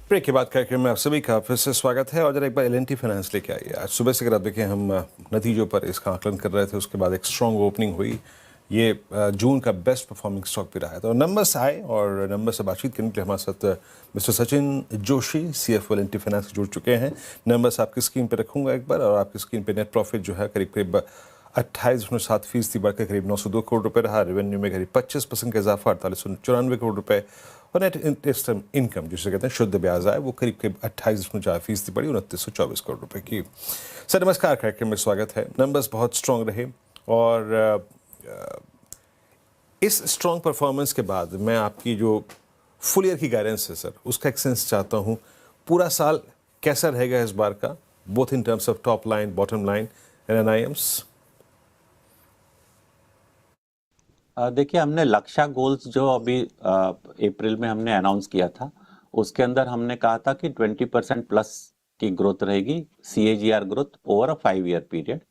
Break के बाद कार्यक्रम में आप सभी का फिर से स्वागत है। और जरा एक बार एल&टी फाइनेंस लेके आइए। आज सुबह से अगर आप देखें हम नतीजों पर इसका आकलन कर रहे थे, उसके बाद एक स्ट्रॉन्ग ओपनिंग हुई। ये जून का बेस्ट परफॉर्मिंग स्टॉक भी रहा है। तो नंबर्स आए और नंबर से बातचीत करने के लिए हमारे साथ mister Sachin Joshi CFO L&T finance जुड़ चुके हैं। नंबर्स आपकी स्क्रीन पर रखूंगा एक बार, और आपकी स्क्रीन पर नेट प्रॉफिट जो है करीब करीब 28.7% बढ़कर करीब 902 करोड़ रुपए रहा। रेवेन्यू में करीब 25% का इजाफा 4894 करोड़ रुपए, और नेट इंटरेस्ट इनकम जिसे कहते हैं शुद्ध ब्याज आय वो करीब करीब 28.4% बढ़ी 2924 करोड़ रुपए की। सर नमस्कार, कार्यक्रम में स्वागत है। नंबर्स बहुत स्ट्रॉन्ग रहे और इस स्ट्रॉन्ग परफॉर्मेंस के बाद मैं आपकी जो फुल ईयर की गाइडेंस है सर, उसका एक सेंस चाहता हूँ। पूरा साल कैसा रहेगा इस बार का, both in terms of top line, bottom line and NIMs? देखिए, हमने लक्ष्य गोल्स जो अभी अप्रैल में हमने अनाउंस किया था, उसके अंदर हमने कहा था कि 20% प्लस की ग्रोथ रहेगी, CAGR growth over a 5 year period.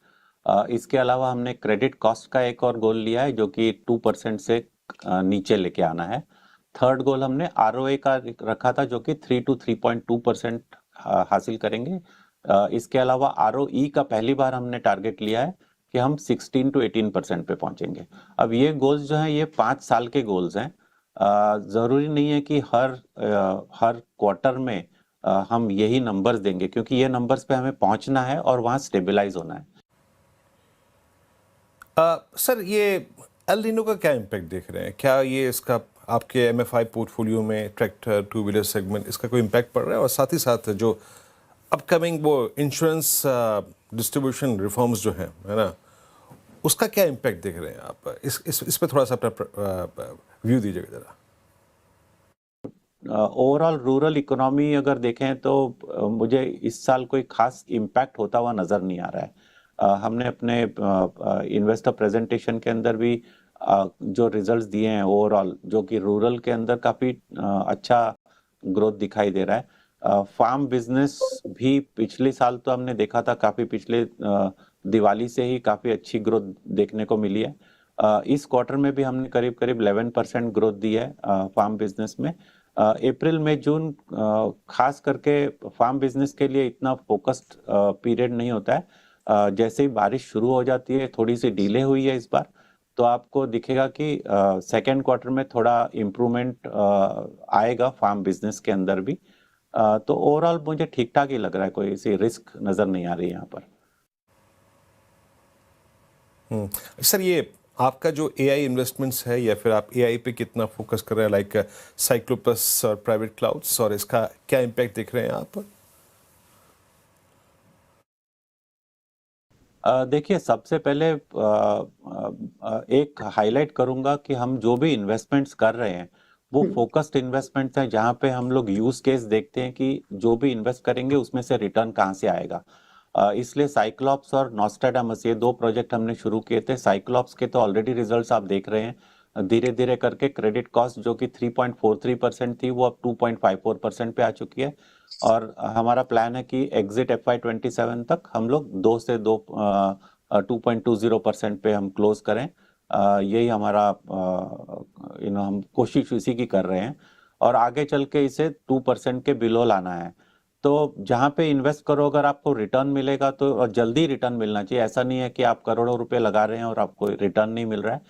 इसके अलावा हमने क्रेडिट कॉस्ट का एक और गोल लिया है जो कि 2% से नीचे लेके आना है। थर्ड गोल हमने ROA का रखा था जो कि 3 to 3.2% हासिल करेंगे। इसके अलावा ROE का पहली बार हमने टारगेट लिया है कि हम 16 to 18% पे पहुंचेंगे। अब ये गोल्स जो हैं ये 5 साल के गोल्स हैं। जरूरी नहीं है कि हर क्वार्टर में हम यही नंबर्स देंगे, क्योंकि ये नंबर्स पे हमें पहुंचना है और वहां स्टेबलाइज होना है। सर ये एल नीनो का क्या इम्पैक्ट देख रहे हैं? क्या ये इसका आपके MFI पोर्टफोलियो में ट्रैक्टर, टू व्हीलर सेगमेंट, इसका कोई इम्पैक्ट पड़ रहा है? और साथ ही साथ जो अपकमिंग वो इंश्योरेंस डिस्ट्रीब्यूशन रिफॉर्म्स जो हैं, है ना, उसका क्या इम्पैक्ट देख रहे हैं आप? इस पे थोड़ा सा अपना व्यू दीजिएगा जरा। ओवरऑल रूरल इकोनॉमी अगर देखें तो मुझे इस साल कोई खास इम्पैक्ट होता हुआ नजर नहीं आ रहा है। हमने अपने इन्वेस्टर प्रेजेंटेशन के अंदर भी जो रिजल्ट्स दिए हैं ओवरऑल, जो कि रूरल के अंदर काफी अच्छा ग्रोथ दिखाई दे रहा है। फार्म बिजनेस भी पिछले साल तो हमने देखा था, काफी पिछले दिवाली से ही काफी अच्छी ग्रोथ देखने को मिली है। इस क्वार्टर में भी हमने करीब करीब 11% ग्रोथ दी है फार्म बिजनेस में। अप्रैल मई जून खास करके फार्म बिजनेस के लिए इतना फोकस्ड पीरियड नहीं होता है। जैसे ही बारिश शुरू हो जाती है, थोड़ी सी डिले हुई है इस बार, तो आपको दिखेगा कि सेकेंड क्वार्टर में थोड़ा इम्प्रूवमेंट आएगा फार्म बिजनेस के अंदर भी। तो ओवरऑल मुझे ठीक ठाक ही लग रहा है, कोई ऐसी रिस्क नजर नहीं आ रही है यहाँ पर। सर ये आपका जो AI इन्वेस्टमेंट्स है, या फिर आप AI पे कितना फोकस कर रहे हैं, लाइक साइक्लोपस और प्राइवेट क्लाउड्स, और इसका क्या इम्पैक्ट देख रहे हैं आप? देखिए, सबसे पहले एक हाईलाइट करूंगा कि हम जो भी इन्वेस्टमेंट्स कर रहे हैं वो फोकस्ड इन्वेस्टमेंट्स हैं, जहां पे हम लोग यूज केस देखते हैं कि जो भी इन्वेस्ट करेंगे उसमें से रिटर्न कहां से आएगा। इसलिए साइक्लॉप्स और नॉस्ट्रेडामस ये 2 प्रोजेक्ट हमने शुरू किए थे। साइक्लॉप्स के तो ऑलरेडी रिजल्ट्स आप देख रहे हैं। धीरे धीरे करके क्रेडिट कॉस्ट जो कि 3.43% थी वो अब 2.54% पे आ चुकी है, और हमारा प्लान है कि एग्जिट FY27 तक हम लोग 2.20% पे हम क्लोज करें। यही हमारा हम कोशिश इसी की कर रहे हैं, और आगे चल के इसे 2% के बिलो लाना है। तो जहां पे इन्वेस्ट करो, अगर आपको रिटर्न मिलेगा तो, और जल्दी रिटर्न मिलना चाहिए, ऐसा नहीं है कि आप करोड़ों रुपए लगा रहे हैं और आपको रिटर्न नहीं मिल रहा है।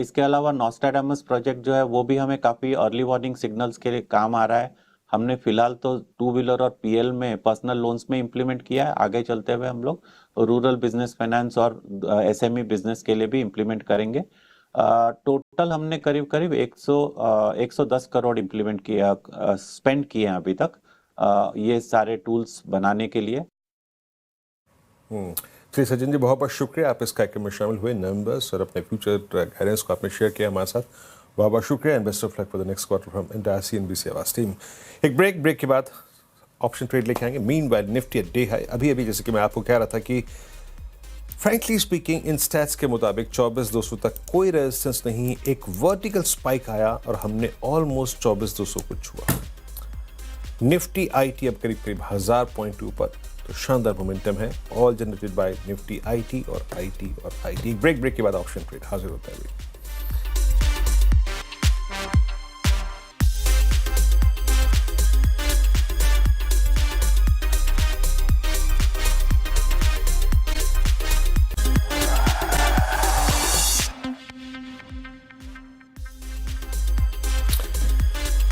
इसके अलावा नॉस्ट्रेडामस प्रोजेक्ट जो है वो भी हमें काफी अर्ली वार्निंग सिग्नल्स के लिए काम आ रहा है। हमने फिलहाल तो टू व्हीलर और PL में पर्सनल लोन्स में इम्प्लीमेंट किया है। आगे चलते हुए हम लोग रूरल बिजनेस फाइनेंस और SME बिजनेस के लिए भी इम्प्लीमेंट करेंगे। टोटल हमने करीब करीब 110 करोड़ इम्प्लीमेंट किया, स्पेंड किए हैं अभी तक ये सारे टूल्स बनाने के लिए। श्री सचिन जी, बहुत बहुत शुक्रिया, आप इस कार्यक्रम में शामिल हुए। नंबर्स और अपने फ्यूचर गाइडेंस को आपने शेयर किया हमारे साथ। बहुत बहुत शुक्रिया and best of luck for the next quarter from entire CNBC Awaaz team. एक ब्रेक के बाद ऑप्शन ट्रेड लेके आएंगे। Meanwhile Nifty at day high अभी जैसे कि मैं आपको कह रहा था कि फ्रैंकली स्पीकिंग इन स्टैट्स के मुताबिक 24,200 तक कोई रेजिस्टेंस नहीं, एक वर्टिकल स्पाइक आया और हमने ऑलमोस्ट 24,200 को छुआ। निफ्टी IT अब करीब 1000 पॉइंट ऊपर, तो शानदार मोमेंटम है, all generated by Nifty IT और IT। एक ब्रेक के बाद ऑप्शन ट्रेड हाजिर होता है।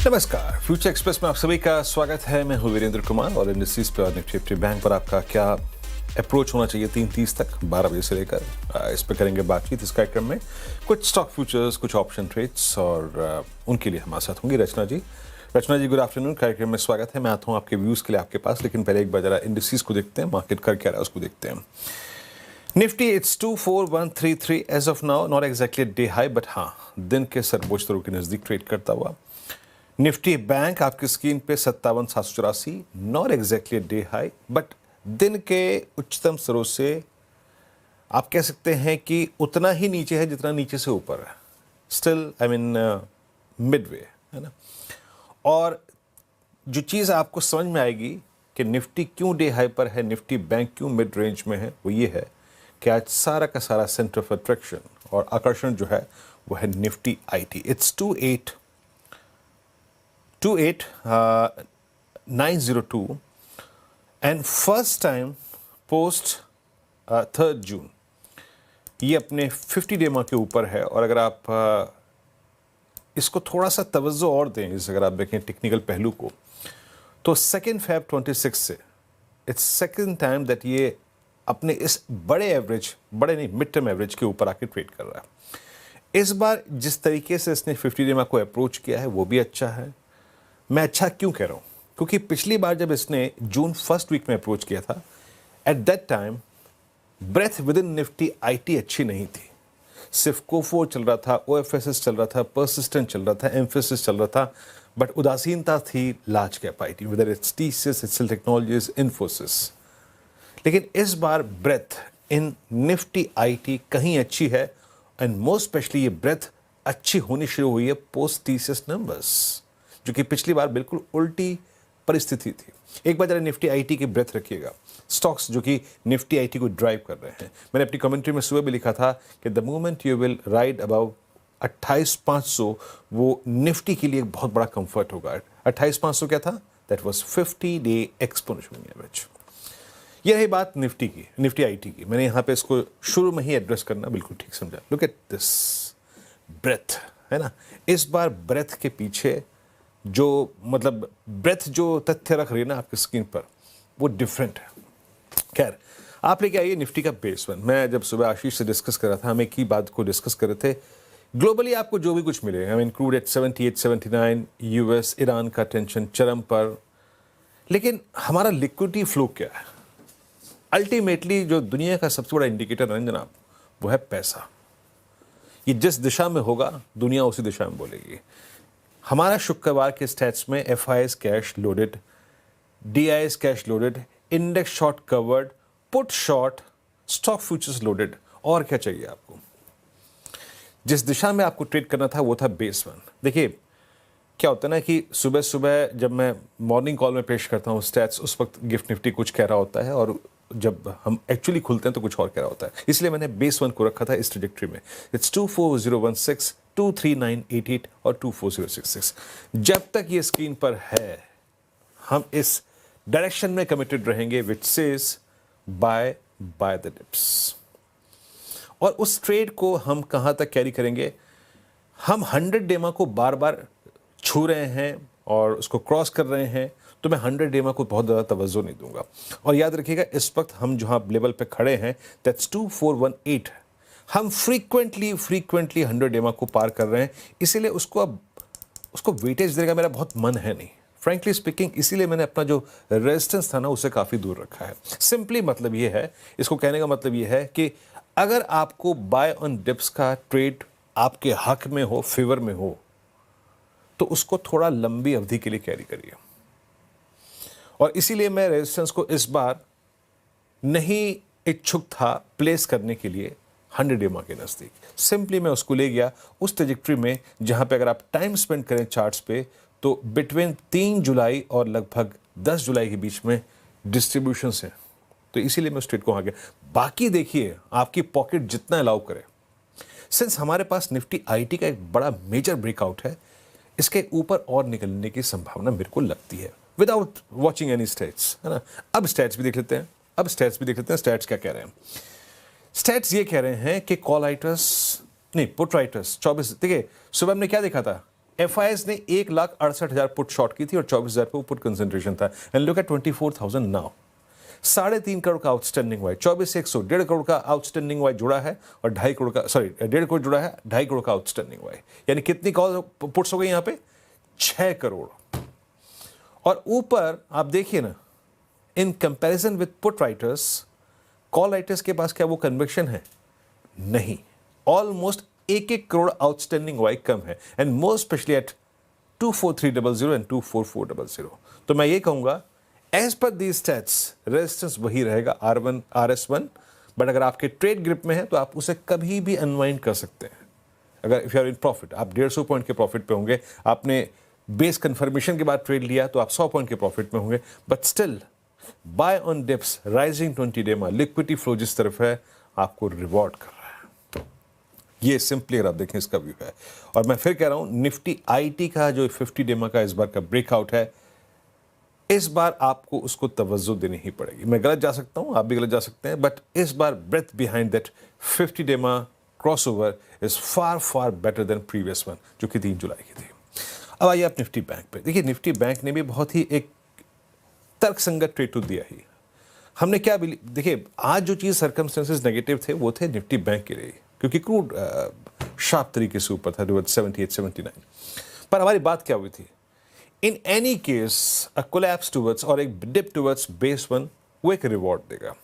नमस्कार, फ्यूचर एक्सप्रेस में आप सभी का स्वागत है। मैं हूं वीरेंद्र कुमार और इंडस्ट्रीज पे और निफ्टी बैंक पर आपका क्या अप्रोच होना चाहिए 3:30 तक 12 बजे से लेकर इस पर करेंगे बातचीत। इस कार्यक्रम में कुछ स्टॉक फ्यूचर्स, कुछ ऑप्शन ट्रेड्स और उनके लिए हमारे साथ होंगी रचना जी। रचना जी, गुड आफ्टरनून। कार्यक्रम में स्वागत है। मैं आता हूँ आपके व्यूज़ के लिए आपके पास, लेकिन पहले एक बार जरा इंडस्ट्रीज को देखते हैं, मार्केट कर क्या रहा है उसको देखते हैं। Nifty it's 24133 as of now, not exactly day high, but हाँ दिन के सर्वोच्च स्तरों के नजदीक ट्रेड करता हुआ। निफ्टी बैंक आपकी स्क्रीन पे 57,784, not exactly day high, but दिन के उच्चतम स्तरों से आप कह सकते हैं कि उतना ही नीचे है जितना नीचे से ऊपर है। स्टिल आई मीन मिडवे, है ना। और जो चीज़ आपको समझ में आएगी कि निफ्टी क्यों डे हाई पर है, निफ्टी बैंक क्यों मिड रेंज में है, वो ये है कि आज सारा का सारा सेंटर ऑफ अट्रैक्शन और आकर्षण जो है वो है Nifty IT. It's 28902 and first time post 3 जून ये अपने 50 डे के ऊपर है। और अगर आप इसको थोड़ा सा तवज्जो और दें, जैसे अगर आप देखें टेक्निकल पहलू को, तो 2 Feb 26 से इट्स सेकेंड टाइम दैट ये अपने इस बड़े एवरेज, बड़े नहीं मिड टर्म एवरेज के ऊपर आके ट्रेड कर रहा है। इस बार जिस तरीके से इसने 50 डे को अप्रोच किया है वो भी अच्छा है। मैं अच्छा क्यों कह रहा हूँ, क्योंकि पिछली बार जब इसने जून फर्स्ट वीक में अप्रोच किया था, at that time breadth within Nifty IT अच्छी नहीं थी। सिर्फ कोफो चल रहा था, ओएफएसएस चल रहा था, परसिस्टेंट चल रहा था, एम्फेसिस चल रहा था, बट उदासीनता थी large cap IT, whether it's TCS, HCL technologies, Infosys. लेकिन इस बार ब्रेथ इन निफ्टी आईटी कहीं अच्छी है, एंड मोस्ट स्पेशली ये ब्रेथ अच्छी होनी शुरू हुई है पोस्ट टीसीएस नंबर्स, जो कि पिछली बार बिल्कुल उल्टी परिस्थिति थी। एक बार जरा निफ्टी आईटी की ब्रेथ रखिएगा, स्टॉक्स जो कि निफ्टी आईटी को ड्राइव कर रहे हैं। मैंने अपनी कमेंट्री में सुबह भी लिखा था कि the moment you will ride above 28,500, वो निफ्टी के लिए एक बहुत बड़ा कंफर्ट होगा। 28,500 क्या था? That was 50 day exponential average. ये रही बात निफ्टी की, निफ्टी आईटी की। मैंने यहाँ पे इसको शुरू में ही एड्रेस करना बिल्कुल ठीक समझा। लुक एट दिस ब्रेथ, है ना। इस बार ब्रेथ के पीछे जो मतलब ब्रेथ जो तथ्य रख रही है ना आपकी स्क्रीन पर, वो डिफरेंट है। खैर, आप लेके आइए निफ्टी का बेस वन। मैं जब सुबह आशीष से डिस्कस कर रहा था, हम एक ही बात को डिस्कस कर रहे थे। ग्लोबली आपको जो भी कुछ मिले, I mean crude at 78, 79, US Iran का टेंशन चरम पर, लेकिन हमारा लिक्विडिटी फ्लो क्या है? अल्टीमेटली जो दुनिया का सबसे बड़ा इंडिकेटर है जनाब, वो है पैसा। ये जिस दिशा में होगा दुनिया उसी दिशा में बोलेगी। हमारा शुक्रवार के स्टैट्स में FIS cash loaded, DIIs cash loaded, index short covered, put short, stock futures loaded. और क्या चाहिए आपको? जिस दिशा में आपको ट्रेड करना था वो था बेस वन। देखिए क्या होता है ना कि सुबह सुबह जब मैं मॉर्निंग कॉल में पेश करता हूँ स्टैट्स, उस वक्त गिफ्ट निफ्टी कुछ कह रहा होता है और जब हम एक्चुअली खुलते हैं तो कुछ और कह रहा होता है। इसलिए मैंने बेस वन को रखा था इस ट्रेजेक्टरी में। इट्स 24016, 23988 और 24066। जब तक ये स्क्रीन पर है हम इस डायरेक्शन में कमिटेड रहेंगे, which says by the dips. और उस ट्रेड को हम कहां तक कैरी करेंगे? हम 100 डेमा को बार बार छू रहे हैं और उसको क्रॉस कर रहे हैं, तो मैं 100 डेमा को बहुत ज़्यादा तवज्जो नहीं दूंगा। और याद रखिएगा इस वक्त हम जहां लेवल पे खड़े हैं, दैट्स 2418। हम फ्रीक्वेंटली 100 डेमा को पार कर रहे हैं, इसीलिए उसको वेटेज देने का मेरा बहुत मन है नहीं, फ्रैंकली स्पीकिंग। इसीलिए मैंने अपना जो रेजिस्टेंस था ना उसे काफ़ी दूर रखा है। सिंपली मतलब ये है, इसको कहने का मतलब ये है कि अगर आपको बाय ऑन डिप्स का ट्रेड आपके हक में हो, फेवर में हो, तो उसको थोड़ा लंबी अवधि के लिए कैरी करिए। और इसीलिए मैं रेजिस्टेंस को इस बार नहीं इच्छुक था प्लेस करने के लिए 100 डेमा के नज़दीक। सिंपली मैं उसको ले गया उस ट्रेजेक्टरी में जहां पे अगर आप टाइम स्पेंड करें चार्ट्स पे, तो बिटवीन 3 जुलाई और लगभग 10 जुलाई के बीच में डिस्ट्रीब्यूशन है। तो इसीलिए मैं उस ट्रेड को आ गया। बाकी देखिए आपकी पॉकेट जितना अलाउ करे। सिंस हमारे पास निफ्टी आईटी का एक बड़ा मेजर ब्रेकआउट है, इसके ऊपर और निकलने की संभावना मेरे को लगती है विदाउट वॉचिंग एनी स्टैट्स, है ना। अब स्टैट्स भी देख लेते हैं। स्टैट्स क्या कह रहे हैं? स्टैट्स ये कह रहे हैं कि कॉल राइटर्स नहीं, पुट राइटर्स 24। देखिए सुबह हमने क्या देखा था, FIs ने 1,68,000 पुट शॉर्ट की थी और 24,000 पे पुट कंसेंट्रेशन था। And look at 24,000 now, 3.5 crore का आउटस्टैंडिंग वाई, 24,100, 1.5 करोड़ का आउटस्टैंडिंग वाई जुड़ा है और 2.5 करोड़ का, सॉरी 1.5 करोड़ जुड़ा है, 2.5 करोड़ का आउटस्टैंडिंग वाई, यानी कितनी कॉल पुट्स हो गई यहाँ पे? 6 करोड़। और ऊपर आप देखिए ना, in comparison with put writers, call writers के पास क्या वो कन्विक्शन है? नहीं। ऑलमोस्ट 1 करोड़ आउटस्टैंडिंग वाई कम है, and more specially at 24300 and 24400। तो मैं ये कहूंगा, एज पर दी स्टैट्स रेजिस्टेंस वही रहेगा R1 RS1, बट अगर आपके ट्रेड ग्रिप में है तो आप उसे कभी भी अनवाइंड कर सकते हैं। अगर if you are in profit, आप 150 पॉइंट के प्रॉफिट पे होंगे, आपने बेस कंफर्मेशन के बाद ट्रेड लिया तो आप 100 पॉइंट के प्रॉफिट में होंगे, but still buy on dips, rising 20 day में लिक्विडिटी फ्लो जिस तरफ है आपको रिवॉर्ड कर रहा है। ये सिंपली अगर आप देखें इसका व्यू है। और मैं फिर कह रहा हूं, निफ्टी IT का जो 50 डे का इस बार का ब्रेकआउट है, इस बार आपको उसको तवज्जो देनी ही पड़ेगी। मैं गलत जा सकता हूं, आप भी गलत जा सकते हैं, बट इस बार breath behind that 50 day crossover is far far better than previous one, जो कि 3 जुलाई की थी। अब आइए आप निफ्टी बैंक पे। देखिए, निफ्टी बैंक ने भी बहुत ही एक तर्कसंगत ट्रेड तो दिया ही। हमने क्या देखिए, आज जो चीज़ सर्कमस्टेंसेस नेगेटिव थे वो थे निफ्टी बैंक के लिए, क्योंकि क्रूड शार्प तरीके से ऊपर था, 78-79। पर हमारी बात क्या हुई थी? In any case a collapse towards और एक डिप टुवर्ड्स बेस वन, वो एक रिवॉर्ड देगा।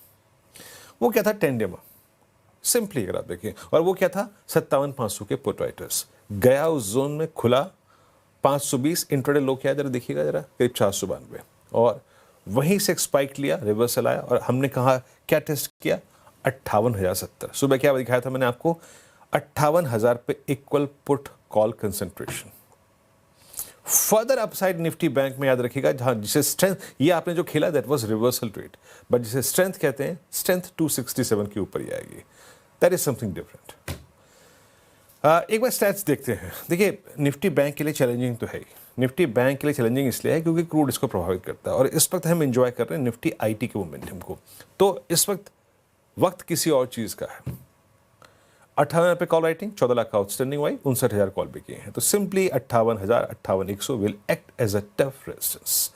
वो क्या था? 10 डे में सिंपली अगर आप देखें, और वो क्या था? 57,500 के पुट राइटर्स गया उस जोन में, खुला 520, इंट्राडे लो क्या है जरा देखिएगा जरा, करीब 492, और वहीं से एक स्पाइक लिया, रिवर्सल आया, और हमने कहा क्या टेस्ट किया? 58,070। सुबह क्या दिखाया था मैंने आपको? 58,000 पे equal put call concentration. Further upside Nifty bank में याद रखिएगा, जहां जिसे स्ट्रेंथ, ये आपने जो खेला that was reversal trade, but जिसे स्ट्रेंथ कहते हैं, स्ट्रेंथ 267 के ऊपर ही आएगी। That is something different. एक बार स्टैट्स देखते हैं। देखिए, निफ्टी बैंक के लिए चैलेंजिंग तो है ही। निफ्टी बैंक के लिए चैलेंजिंग इसलिए है क्योंकि क्रूड इसको प्रभावित करता है, और इस वक्त हम एंजॉय कर रहे हैं निफ्टी IT के मोमेंटम को। तो इस वक्त किसी और चीज़ का है। 58,000 पे कॉल राइटिंग, 14 लाख का आउटस्टैंडिंग वाई, 59,000 कॉल भी किए हैं। तो simply 58,000, 58,100 will act as a tough resistance.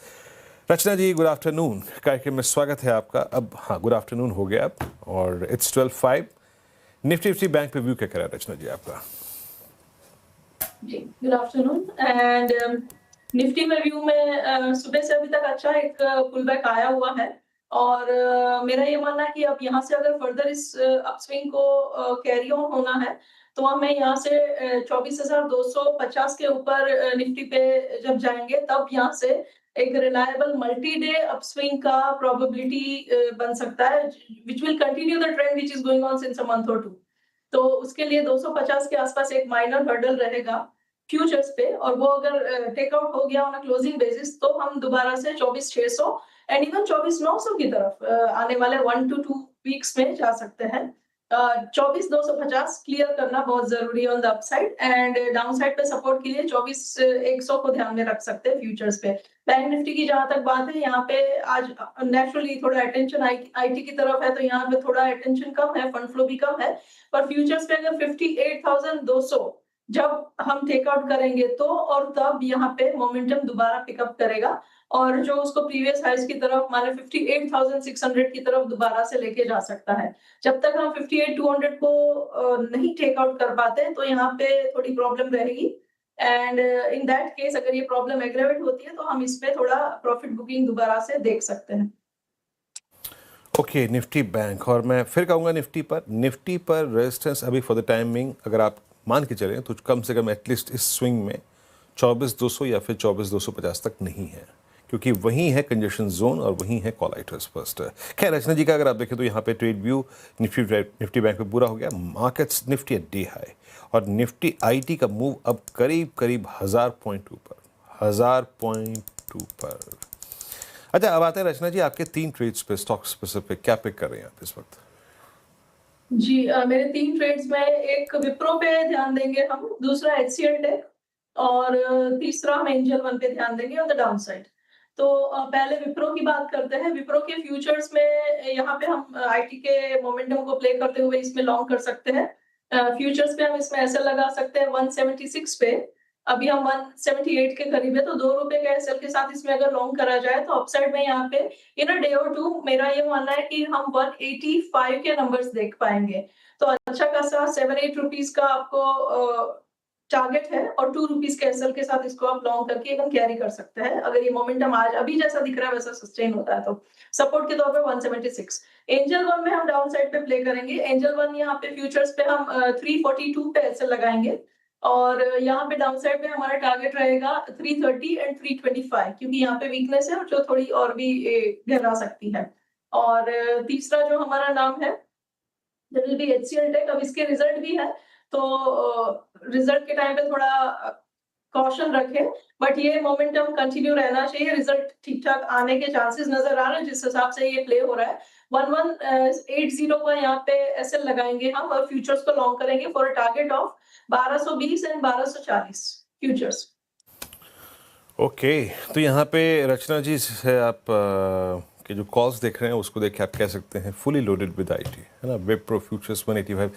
Rachna ji, good afternoon, कार्यक्रम में स्वागत है आपका। अब हाँ, गुड आफ्टरनून हो गया अब, और इट्स 12:05। निफ्टी बैंक पे व्यू क्या करा रचना जी आपका? जी, गुड आफ्टरनून। एंड निफ्टी में व्यू में सुबह से अभी तक अच्छा एक पुल बैक आया हुआ है, और मेरा ये मानना है कि अब यहाँ से अगर फर्दर इस अपस्विंग को कैरी ऑन होना है तो हमें यहाँ से 24,250 के ऊपर निफ्टी पे जब जाएंगे, तब यहाँ से एक रिलायबल मल्टी डे अपस्विंग का प्रोबेबिलिटी बन सकता है, which will continue the trend which is going on since a month और टू। तो उसके लिए 250 के आसपास एक माइनर हर्डल रहेगा फ्यूचर्स पे, और वो अगर टेक आउट हो गया ऑन अ क्लोजिंग बेसिस तो हम दोबारा से 24,600 एंड इवन 24,900 की तरफ आने वाले 1 to 2 वीक्स में जा सकते हैं। 24,250 क्लियर करना बहुत जरूरी है on the upside, and down side पे सपोर्ट के लिए 24,100 को ध्यान में रख सकते हैं फ्यूचर्स पे। बैंक निफ्टी की जहां तक बात है, यहाँ पे आज नेचुरली थोड़ा अटेंशन IT की तरफ है, तो यहाँ पे थोड़ा अटेंशन कम है, फंड फ्लो भी कम है, पर फ्यूचर्स पे अगर 58,200 जब हम टेक आउट करेंगे तो, और तब यहाँ पे मोमेंटम दोबारा पिकअप करेगा, और जो उसको प्रीवियस हाइस की तरफ माने 58,600 की तरफ दोबारा से लेके जा सकता है। जब तक हम 58,200 को नहीं टेक आउट कर पाते तो यहाँ पे थोड़ी प्रॉब्लम रहेगी, एंड इन दैट केस अगर ये प्रॉब्लम एग्रेवेट होती है तो हम इस पे थोड़ा प्रॉफिट बुकिंग दोबारा से देख सकते हैं। ओके, निफ्टी बैंक, और मैं फिर कहूँगा निफ्टी पर रेजिस्टेंस अभी फॉर द टाइमिंग अगर आप मान के चलें तो कम से कम एटलीस्ट इस स्विंग में 24,200 या फिर 24,250 तक नहीं है, क्योंकि वहीं है कंजेशन जोन और वहीं है कॉल राइटर्स फर्स्ट। खैर, रचना जी का अगर आप देखें तो यहाँ पे ट्रेड व्यू निफ्टी बैंक पे पूरा हो गया। Markets Nifty at day high, और निफ्टी IT का मूव अब करीब 1,000 पॉइंट ऊपर, 1,000 पॉइंट ऊपर। अच्छा, अब आते हैं रचना जी आपके 3 ट्रेड्स पे, स्टॉक स्पेसिफिक क्या पिक कर रहे हैं आप इस वक्त? जी, मेरे 3 ट्रेड्स में एक विप्रो पे ध्यान देंगे हम, दूसरा HCL टेक, और तीसरा हम एंजल वन पे ध्यान देंगे ऑन द डाउन साइड। तो पहले विप्रो की बात करते हैं। विप्रो के फ्यूचर्स में यहाँ पे हम IT के मोमेंटम को प्ले करते हुए इसमें लॉन्ग कर सकते हैं। फ्यूचर्स पे हम इसमें ऐसे लगा सकते हैं 176 पे, अभी हम 178 के करीब है, तो 2 रुपए के एसएल के साथ इसमें अगर लॉन्ग करा जाए तो अपसाइड में यहाँ पे इन अ डे और टू मेरा ये मानना है कि हम 185 के नंबर्स देख पाएंगे। तो अच्छा खासा 7-8 रुपीज का आपको टारगेट है और 2 रुपीज के एसएल के साथ इसको आप लॉन्ग करके एकदम कैरी कर सकते हैं। अगर ये मोमेंटम आज अभी जैसा दिख रहा है वैसा सस्टेन होता है तो सपोर्ट के तौर पे 176। एंजल वन में हम डाउन साइड पे प्ले करेंगे। एंजल वन यहाँ पे फ्यूचर्स पे हम 342 पे एसएल लगाएंगे और यहाँ पे डाउन साइड पे हमारा टारगेट रहेगा 330 एंड 325 क्योंकि यहाँ पे वीकनेस है और जो थोड़ी और भी गहरा सकती है। और तीसरा जो हमारा नाम है that will be HCL Tech. अब इसके रिजल्ट भी है तो रिजल्ट के टाइम पे थोड़ा कॉशन रखें, बट ये मोमेंटम कंटिन्यू रहना चाहिए। रिजल्ट ठीक ठाक आने के चांसेस नजर आ रहे हैं जिस हिसाब से ये प्ले हो रहा है। 1180 का यहाँ पे एसएल लगाएंगे हम और फ्यूचर्स को लॉन्ग करेंगे for a target of 1220 and 1240 futures. Okay, तो यहाँ पे रचना जी से आप के जो कॉल्स देख रहे हैं उसको देख के आप कह सकते हैं फुली लोडेड विद आईटी, है ना। विप्रो फ्यूचर्स 185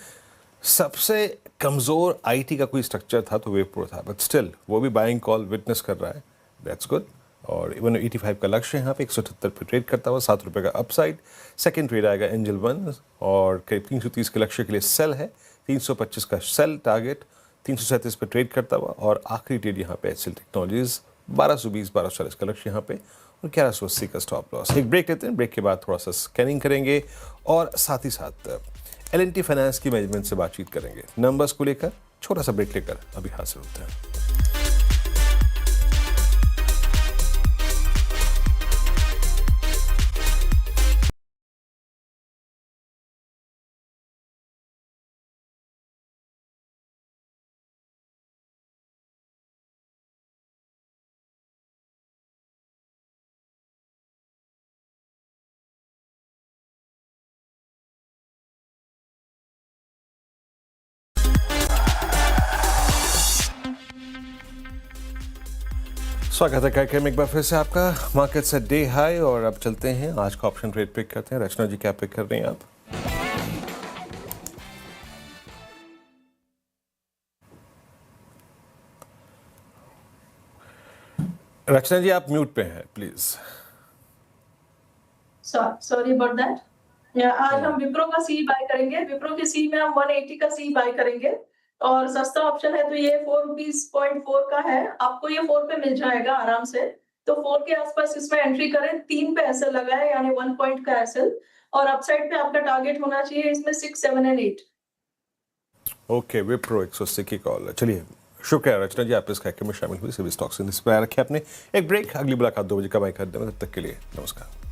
सबसे कमज़ोर आईटी का कोई स्ट्रक्चर था तो विप्रो था, बट स्टिल वो भी बाइंग कॉल विटनेस कर रहा है, दैट्स गुड। और 185 का लक्ष्य यहाँ पे 178 पे ट्रेड करता हुआ 7 रुपये का अपसाइड। सेकंड ट्रेड आएगा एंजल वन और करीब 330 के लक्ष्य के लिए सेल है, 325 का सेल टारगेट, 337 पे ट्रेड करता हुआ और आखिरी ट्रेड यहाँ पे एचसीएल टेक्नोलॉजीज 1220 1240 का लक्ष्य यहाँ पे और 1180 का स्टॉप लॉस। एक ब्रेक लेते हैं, ब्रेक के बाद थोड़ा सा स्कैनिंग करेंगे और साथ ही साथ एल&टी फाइनेंस की मैनेजमेंट से बातचीत करेंगे। नंबर्स को लेकर छोटा सा ब्रेक लेकर अभी हाजिर होते हैं। स्वागत है कार्यक्रम में एक बार फिर से आपका। मार्केट से डे हाई और अब चलते हैं आज का ऑप्शन ट्रेड पिक करते हैं। रचना जी क्या पिक कर रही हैं आप? रचना जी आप म्यूट पे हैं प्लीज। Sorry about that. आज हम विप्रो का सी बाय करेंगे। विप्रो के सी में हम 180 का सी बाय करेंगे और सस्ता ऑप्शन है तो ये 4 रुपीज 0.4 का है। आपको ये 4 पे मिल जाएगा आराम से, तो 4 के आसपास इसमें एंट्री करें। 3 पे एसएल लगाए यानी 1 पॉइंट का एसएल और अपसाइड पे आपका टारगेट होना चाहिए इसमें 6, 7 एंड 8। ओके, विप्रो 180 की कॉल। चलिए शुक्रिया रचना जी, आप इस कार्यक्रम में शामिल हुई। सभी स्टॉक्स इंस्पायर रखे आपने। एक ब्रेक, अगली मुलाकात 2 बजे का बाय कर दें। तब तक के लिए नमस्कार।